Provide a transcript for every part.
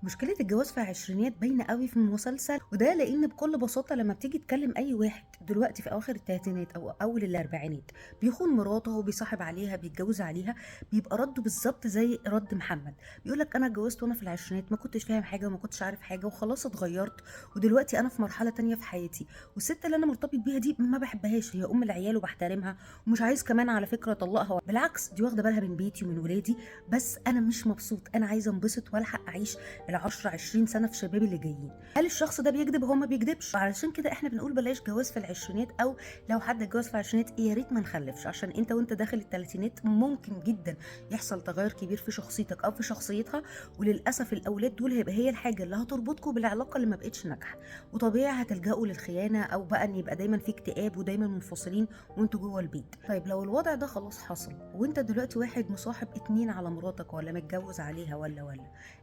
مشكلة الجواز في العشرينات باينة قوي في المسلسل، وده لأن بكل بساطة لما بتيجي تكلم أي واحد دلوقتي في أواخر التلاتينات أو أول الأربعينات بيخون مراته وبيصاحب عليها بيتجوز عليها، بيبقى رده بالظبط زي رد محمد. بيقولك أنا اتجوزت وأنا في العشرينات ما كنتش فاهم حاجة وما كنتش عارف حاجة وخلاص اتغيرت، ودلوقتي أنا في مرحلة تانية في حياتي، والست اللي أنا مرتبط بيها دي ما بحبهاش، هي أم العيال وبحترمها ومش عايز كمان على فكرة أطلقها، بالعكس دي واخدة بالها من بيتي ومن ولادي، بس أنا مش مبسوط، أنا عايزة انبسط والحق أعيش ال10 20 سنه في شبابي اللي جايين. هل الشخص ده بيكذب؟ هو ما بيكذبش، علشان كده احنا بنقول بلاش جواز في العشرينات، او لو حد اتجوز في العشرينات يا ريت ما نخلفش، عشان انت وانت داخل الثلاثينات ممكن جدا يحصل تغير كبير في شخصيتك او في شخصيتها، وللاسف الاولاد دول هيبقى هي الحاجه اللي هتربطكم بالعلاقه اللي ما بقتش ناجحه، وطبيعي هتلجأوا للخيانه او بقى ان يبقى دايما في اكتئاب ودايما منفصلين وانتوا جوه البيت. طيب لو الوضع ده خلاص حصل وانت دلوقتي واحد مصاحب اتنين على مراتك ولا متجوز عليها ولا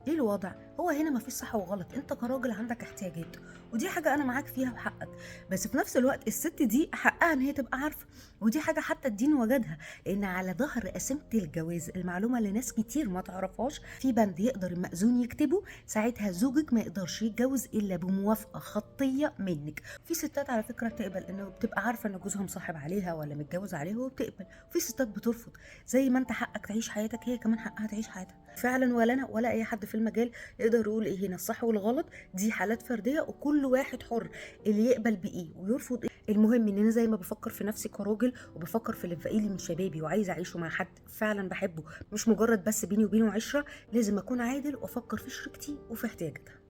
ايه الوضع؟ هو هنا مفيش صح وغلط، انت كراجل عندك احتياجات ودي حاجه انا معاك فيها وحقك، بس في نفس الوقت الست دي حقها ان هي تبقى عارفه، ودي حاجه حتى الدين وجدها، لان على ظهر قسيمه الجواز المعلومه اللي ناس كتير ما تعرفهاش في بند يقدر المأذون يكتبه، ساعتها زوجك ما يقدرش يتجوز الا بموافقه خطيه منك. في ستات على فكره بتقبل انه بتبقى عارفه ان جوزها مصاحب عليها ولا متجوز عليها وبتقبل، وفي ستات بترفض. زي ما انت حقك تعيش حياتك هي كمان حقها تعيش حياتها فعلا، ولا انا ولا اي حد في المجال يقدر يقول ايه هنا الصح والغلط، دي حالات فرديه وكل واحد حر اللي يقبل بايه ويرفض ايه. المهم ان انا زي ما بفكر في نفسي كراجل وبفكر في اللي باقي لي من شبابي وعايزه اعيشه مع حد فعلا بحبه، مش مجرد بس بيني وبينه عشره، لازم اكون عادل وافكر في شريكتي وفي احتياجاتها.